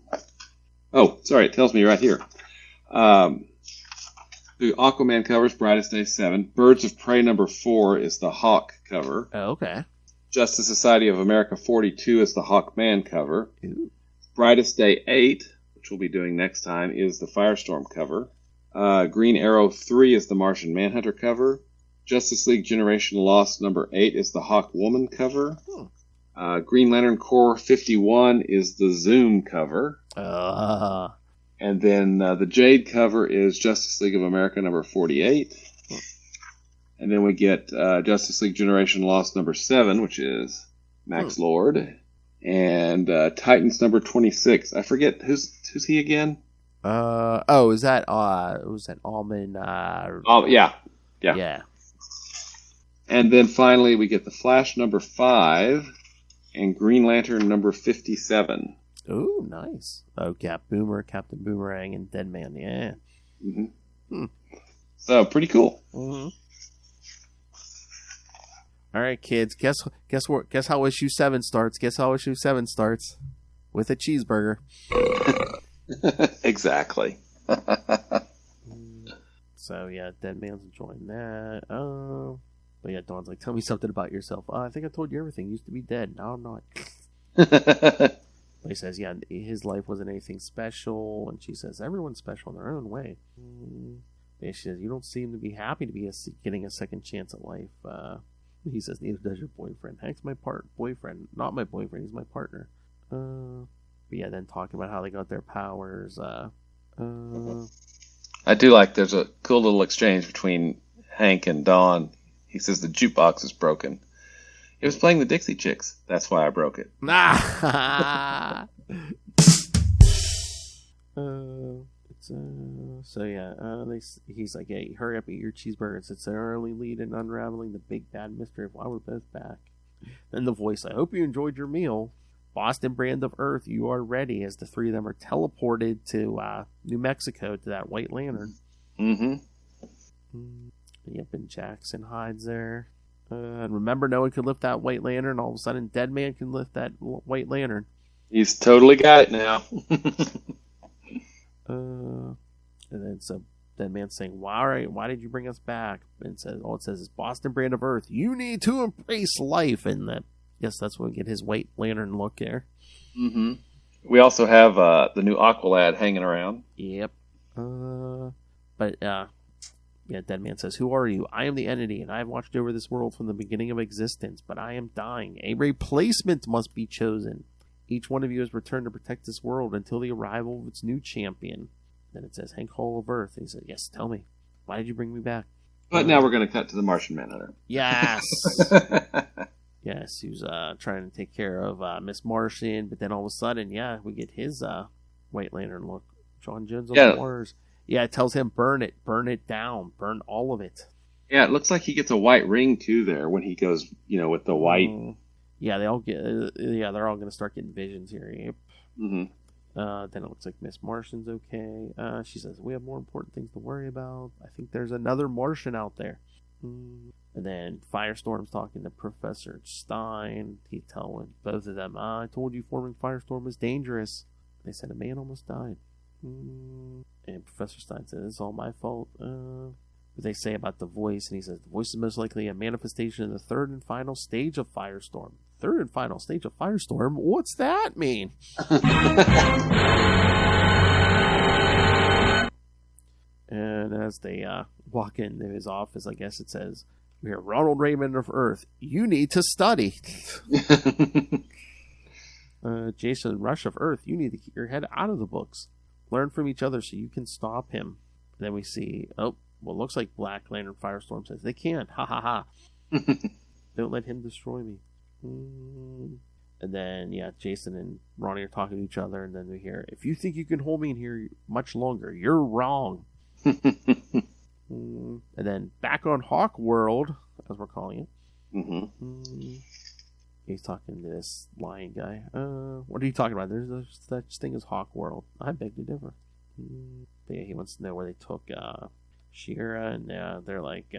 Oh, sorry, it tells me right here. The Aquaman cover is Brightest Day 7. Birds of Prey number 4 is the Hawk cover. Oh, okay. Justice Society of America 42 is the Hawkman cover. Ooh. Brightest Day 8, which we'll be doing next time, is the Firestorm cover. Green Arrow 3 is the Martian Manhunter cover. Justice League Generation Lost number 8 is the Hawkwoman cover. Green Lantern Corps 51 is the Zoom cover. And then the Jade cover is Justice League of America number 48. And then we get Justice League Generation Lost number 7, which is Max Lord. And Titans number 26. I forget, who's he again? Is that was that Almond? Yeah. And then finally we get the Flash number 5 and Green Lantern number 57. Oh, nice. Oh, Captain Boomerang, and Deadman. Yeah. Mm-hmm. So pretty cool. Mm-hmm. All right, kids. Guess how issue 7 starts. Guess how issue 7 starts with a cheeseburger. Exactly. So yeah, Deadman's enjoying that. But yeah, Dawn's like, tell me something about yourself. I think I told you everything. You used to be dead. Now I'm not. He says, yeah, his life wasn't anything special. And she says, everyone's special in their own way. And she says, you don't seem to be happy to be getting a second chance at life. He says, neither does your boyfriend. Hank's my boyfriend. Not my boyfriend, he's my partner. But yeah, then talking about how they got their powers. I do like there's a cool little exchange between Hank and Dawn. He says the jukebox is broken. It was playing the Dixie Chicks. That's why I broke it. He's like, hey, hurry up, eat your cheeseburgers. It's an early lead in unraveling the big bad mystery of why we're both back. Then the voice, I hope you enjoyed your meal. Boston brand of Earth, you are ready, as the three of them are teleported to New Mexico to that White Lantern. Mm-hmm. Yep, and Jackson hides there. And remember, no one could lift that White Lantern. All of a sudden, Deadman can lift that White Lantern. He's totally got it now. And then so Deadman's saying, why did you bring us back? And it says it's Boston brand of Earth. You need to embrace life. And yes, that's when we get his White Lantern look there. Mm-hmm. We also have the new Aqualad hanging around. Yep. Yeah, Deadman says, who are you? I am the entity, and I have watched over this world from the beginning of existence, but I am dying. A replacement must be chosen. Each one of you has returned to protect this world until the arrival of its new champion. Then it says, Hank Hall of Earth. And he said, yes, tell me. Why did you bring me back? But now we're going to cut to the Martian Manhunter. Yes! Yes, he was trying to take care of Miss Martian, but then all of a sudden, we get his White Lantern look. John Jones on Mars. Yeah, it tells him burn it down, burn all of it. Yeah, it looks like he gets a white ring too there when he goes, with the white. Yeah, they all get. They're all going to start getting visions here. Yep. Mm-hmm. Then it looks like Miss Martian's okay. She says we have more important things to worry about. I think there's another Martian out there. And then Firestorm's talking to Professor Stein. He's telling both of them, I told you forming Firestorm was dangerous. They said a man almost died. And Professor Stein said, it's all my fault. What they say about the voice, and he says, the voice is most likely a manifestation of the third and final stage of Firestorm. Third and final stage of Firestorm? What's that mean? And as they walk into his office, I guess it says, we are Ronald Raymond of Earth. You need to study. Jason Rush of Earth. You need to keep your head out of the books. Learn from each other so you can stop him. And then we see, looks like Black Lantern Firestorm says, they can't. Ha ha ha. Don't let him destroy me. And then, Jason and Ronnie are talking to each other, and then we hear, if you think you can hold me in here much longer, you're wrong. And then back on Hawk World, as we're calling it. Mm-hmm. He's talking to this lion guy. What are you talking about? There's no such thing as Hawk World. I beg to differ. But he wants to know where they took She-Ra, and they're like,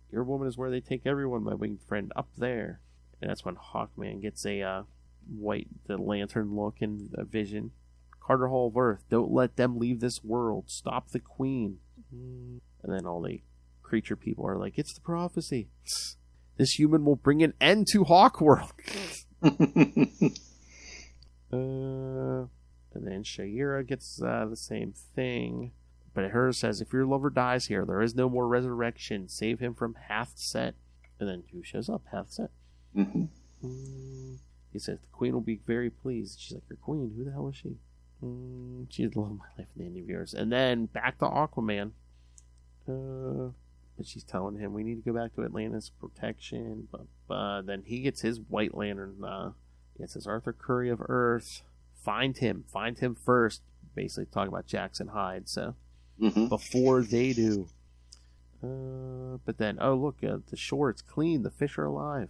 your woman is where they take everyone, my winged friend, up there. And that's when Hawkman gets a the lantern look and a vision. Carter Hall of Earth, don't let them leave this world. Stop the Queen. And then all the creature people are like, it's the prophecy. This human will bring an end to Hawkworld. And then Shaira gets the same thing. But hers says, if your lover dies here, there is no more resurrection. Save him from Hathset. And then who shows up? Hathset. He says, the Queen will be very pleased. She's like, your Queen? Who the hell is she? She's the love of my life in the end of yours. And then back to Aquaman. And she's telling him, we need to go back to Atlantis protection. But then he gets his White Lantern. It says, Arthur Curry of Earth. Find him first. Basically talking about Jackson Hyde. So before they do. But then, oh look, the shore, it's clean. The fish are alive.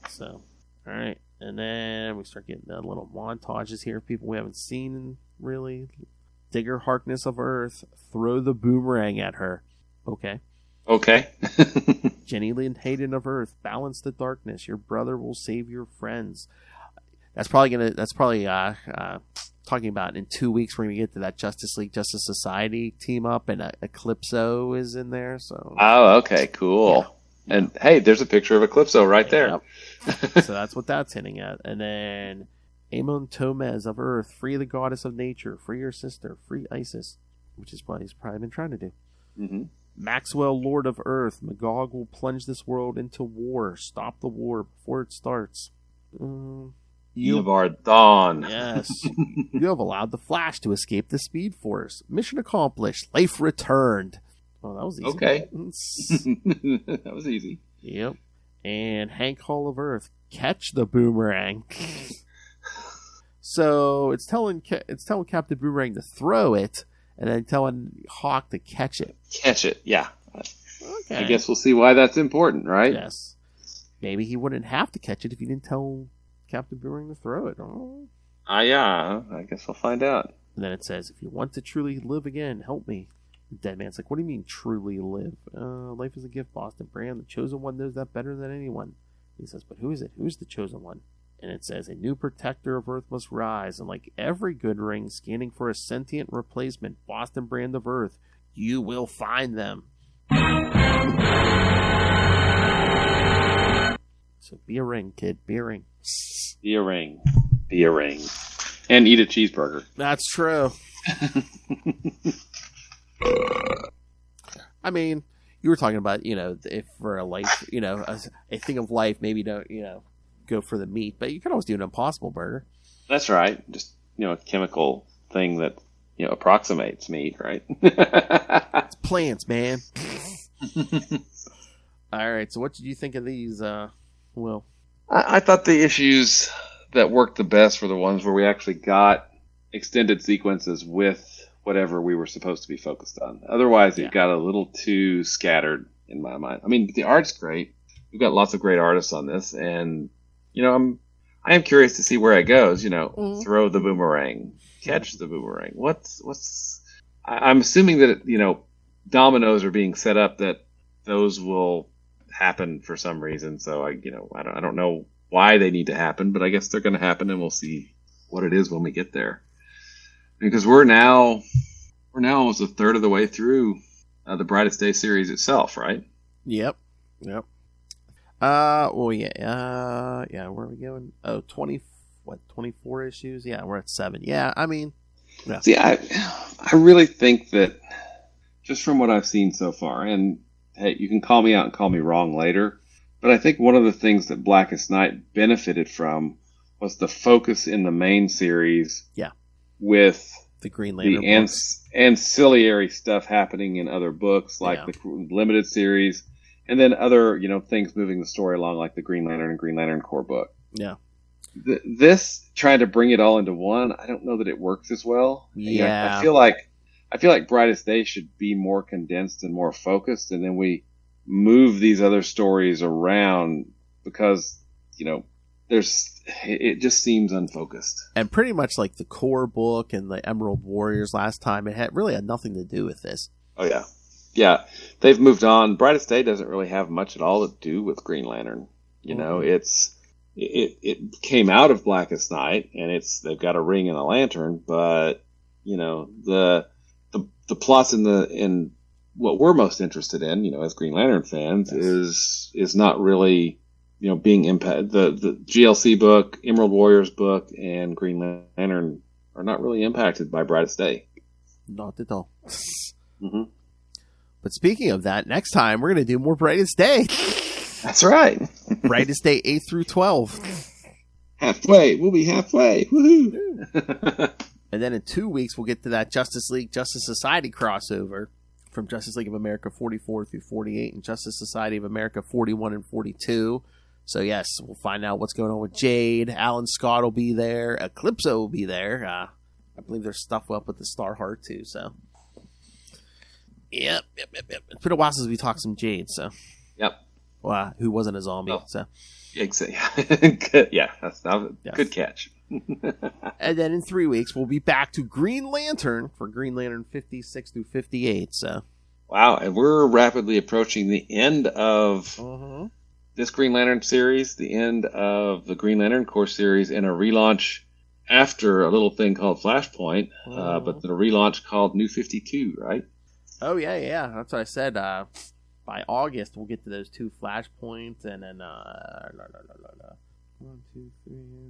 So, all right. And then we start getting the little montages here. People we haven't seen really. Digger Harkness of Earth. Throw the boomerang at her. Okay. Jenny Lynn Hayden of Earth. Balance the darkness. Your brother will save your friends. That's probably talking about in 2 weeks we're gonna get to that Justice League Justice Society team up, and Eclipso is in there. So. Oh, okay, cool. Yeah. And hey, there's a picture of Eclipso right there. Yep. So that's what that's hinting at. And then Amon Tomez of Earth, free the goddess of nature, free your sister, free Isis, which is what he's probably been trying to do. Maxwell, Lord of Earth, Magog will plunge this world into war. Stop the war before it starts. Eobard Dawn. Yes. You have allowed the Flash to escape the Speed Force. Mission accomplished. Life returned. Oh, that was easy. Okay. That was easy. Yep. And Hank Hall of Earth, catch the boomerang. So it's telling Captain Boomerang to throw it, and then telling Hawk to catch it. Catch it, yeah. Okay. I guess we'll see why that's important, right? Yes. Maybe he wouldn't have to catch it if he didn't tell Captain Boomerang to throw it. Yeah. I guess we'll find out. And then it says, if you want to truly live again, help me. Deadman's like, what do you mean truly live? Life is a gift, Boston Brand. The chosen one knows that better than anyone. He says, but who is it? Who's the chosen one? And it says, a new protector of Earth must rise. And like every good ring, scanning for a sentient replacement, Boston Brand of Earth, you will find them. So be a ring, kid. Be a ring. Be a ring. Be a ring. And eat a cheeseburger. That's true. I mean, you were talking about, if for a life, a thing of life, maybe don't, go for the meat, but you can always do an Impossible Burger. That's right. Just, a chemical thing that, approximates meat, right? It's plants, man. All right. So what did you think of these, Will? I thought the issues that worked the best were the ones where we actually got extended sequences with whatever we were supposed to be focused on. Otherwise, it got a little too scattered in my mind. I mean, the art's great. We've got lots of great artists on this, and I am curious to see where it goes. Throw the boomerang, catch the boomerang. I'm assuming that dominoes are being set up that those will happen for some reason. So I don't know why they need to happen, but I guess they're going to happen, and we'll see what it is when we get there. Because we're now almost a third of the way through the Brightest Day series itself, right? Yep. Where are we going? 24 issues? Yeah, we're at 7. Yeah, I mean, yeah. See, I really think that just from what I've seen so far, and hey, you can call me out and call me wrong later, but I think one of the things that Blackest Night benefited from was the focus in the main series. Yeah. With the Green Lantern ancillary stuff happening in other books, like the limited series, and then other things moving the story along, like the Green Lantern and Green Lantern Corps book. Yeah, this trying to bring it all into one, I don't know that it works as well. Yeah, I feel like Brightest Day should be more condensed and more focused, and then we move these other stories around because it just seems unfocused. And pretty much like the core book and the Emerald Warriors last time, it really had nothing to do with this. Oh, yeah. Yeah, they've moved on. Brightest Day doesn't really have much at all to do with Green Lantern. It's it came out of Blackest Night, and they've got a ring and a lantern, but the plots in what we're most interested in, as Green Lantern fans, is not really being impacted. The GLC book, Emerald Warriors book, and Green Lantern are not really impacted by Brightest Day. Not at all. Mm-hmm. But speaking of that, next time we're going to do more Brightest Day. That's right. Brightest Day 8 through 12. Halfway. We'll be halfway. Woohoo! And then in 2 weeks, we'll get to that Justice League, Justice Society crossover from Justice League of America 44 through 48 and Justice Society of America 41 and 42. So, yes, we'll find out what's going on with Jade. Alan Scott will be there. Eclipso will be there. I believe there's stuff up with the Starheart, too. So, yep. It's been a while since we talked some Jade, so. Yep. Well, who wasn't a zombie, so. Exactly. Yeah, that's good catch. And then in 3 weeks, we'll be back to Green Lantern for Green Lantern 56 through 58, so. Wow, and we're rapidly approaching the end of this Green Lantern series, the end of the Green Lantern Corps series, and a relaunch after a little thing called Flashpoint, but the relaunch called New 52, right? Oh, yeah. That's what I said. By August, we'll get to those 2 Flashpoints, and then 1, 2,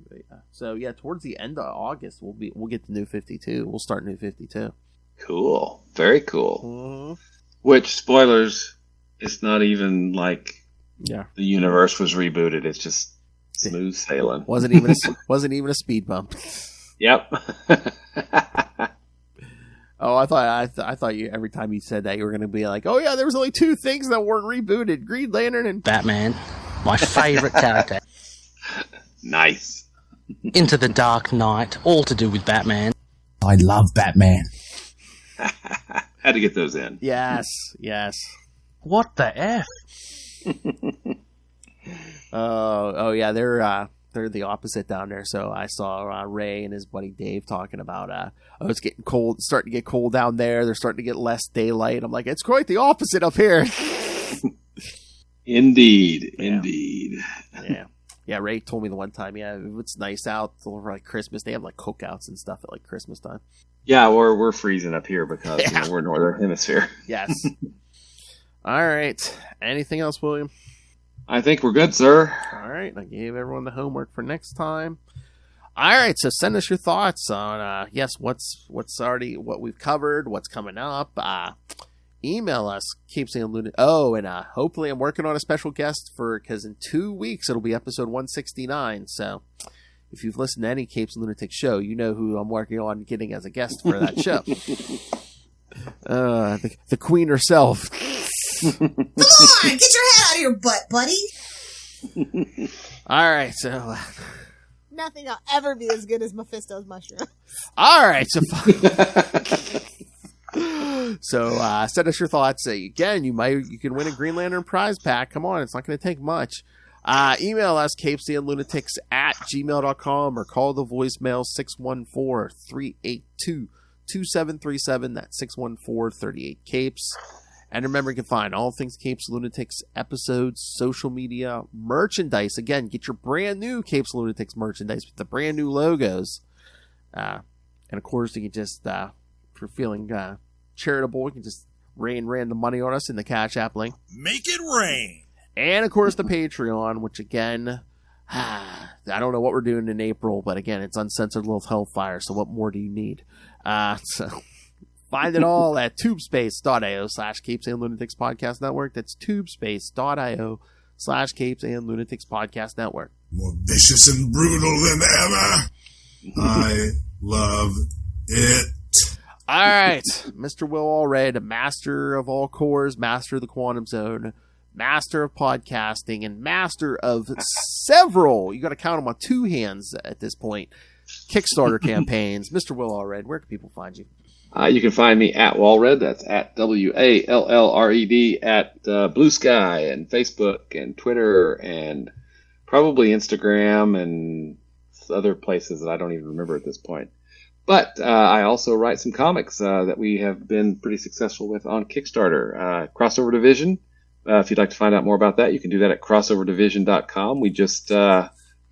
3. So yeah, towards the end of August, we'll get to New 52. We'll start New 52. Cool, very cool. Which, spoilers, it's not even like the universe was rebooted. It's just smooth sailing. Wasn't even a speed bump. Yep. Oh, I thought you every time you said that you were going to be like, oh yeah, there was only 2 things that weren't rebooted: Green Lantern and Batman, my favorite character. Nice. Into the Dark Knight, all to do with Batman. I love Batman. Had to get those in. Yes. What the F? Oh yeah, they're the opposite down there. So I saw Ray and his buddy Dave talking about it's getting cold, starting to get cold down there. They're starting to get less daylight. I'm like, it's quite the opposite up here. Indeed. Yeah, Ray told me the one time, it's nice out for like Christmas. They have like cookouts and stuff at like Christmas time. Yeah, we're freezing up here because we're Northern Hemisphere. Yes. All right. Anything else, William? I think we're good, sir. All right. I gave everyone the homework for next time. All right. So send us your thoughts on what's already what we've covered, what's coming up. Email us, CapesandLunatics. Oh, and hopefully I'm working on a special guest because in 2 weeks it'll be episode 169. So if you've listened to any Capes and Lunatics show, you know who I'm working on getting as a guest for that show. The queen herself. Come on, get your head out of your butt, buddy. All right, so nothing will ever be as good as Mephisto's mushroom. All right, so send us your thoughts. Again, you can win a Green Lantern prize pack. Come on, it's not going to take much. Email us CapesandLunatics@gmail.com or call the voicemail 614-382-2737. That's 614-38-CAPES. And remember, you can find all things Capes Lunatics episodes, social media, merchandise. Again, get your brand new Capes Lunatics merchandise with the brand new logos. And of course, you can just, if you're feeling charitable, you can just rain random money on us in the Cash App link. Make it rain. And of course, the Patreon, which again, I don't know what we're doing in April, but again, it's uncensored little hellfire. So what more do you need? So find it all at tubespace.io/Capes and Lunatics Podcast Network. That's tubespace.io/Capes and Lunatics Podcast Network. More vicious and brutal than ever. I love it. All right, Mr. Will Allred, master of all cores, master of the quantum zone, master of podcasting, and master of several, you got to count them on 2 hands at this point, Kickstarter campaigns. Mr. Will Allred, where can people find you? You can find me at Wallred. That's at WALLRED at Blue Sky and Facebook and Twitter and probably Instagram and other places that I don't even remember at this point. But I also write some comics that we have been pretty successful with on Kickstarter. Crossover Division. If you'd like to find out more about that, you can do that at crossoverdivision.com. We just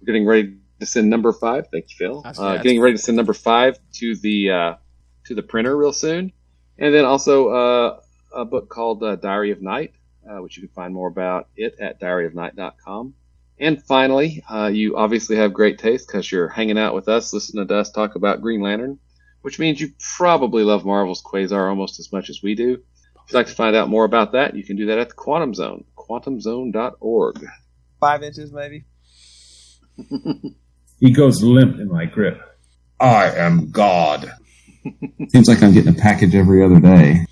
We're getting ready to send number 5. Thank you, Phil. Getting ready to send number 5 to the printer real soon. And then also a book called Diary of Night, which you can find more about it at diaryofnight.com. And finally, you obviously have great taste because you're hanging out with us, listening to us talk about Green Lantern, which means you probably love Marvel's Quasar almost as much as we do. If you'd like to find out more about that, you can do that at the Quantum Zone, quantumzone.org. 5 inches, maybe? He goes limp in my grip. I am God. Seems like I'm getting a package every other day.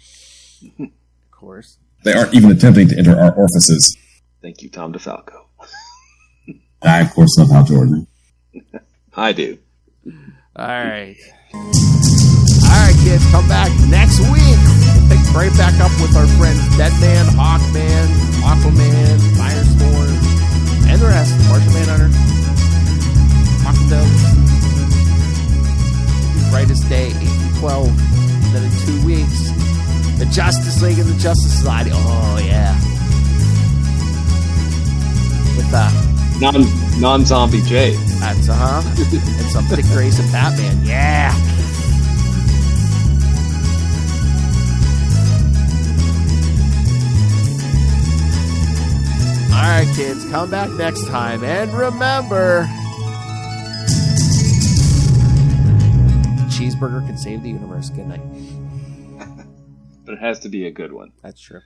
Of course. They aren't even attempting to enter our orifices. Thank you, Tom DeFalco. I, of course, love Hal Jordan. I do. All right. All right, kids, come back next week. We'll pick right back up with our friends Deadman, Hawkman, Aquaman, Firestorm, and the rest. Martian Manhunter, Hawkman, Brightest Day, 8-12. Then in 2 weeks, the Justice League and the Justice Society. Oh, yeah. With non-zombie Jay. That's and some Dick Grayson Batman. Yeah. All right, kids, come back next time, and remember, cheeseburger can save the universe. Good night. But it has to be a good one. That's true.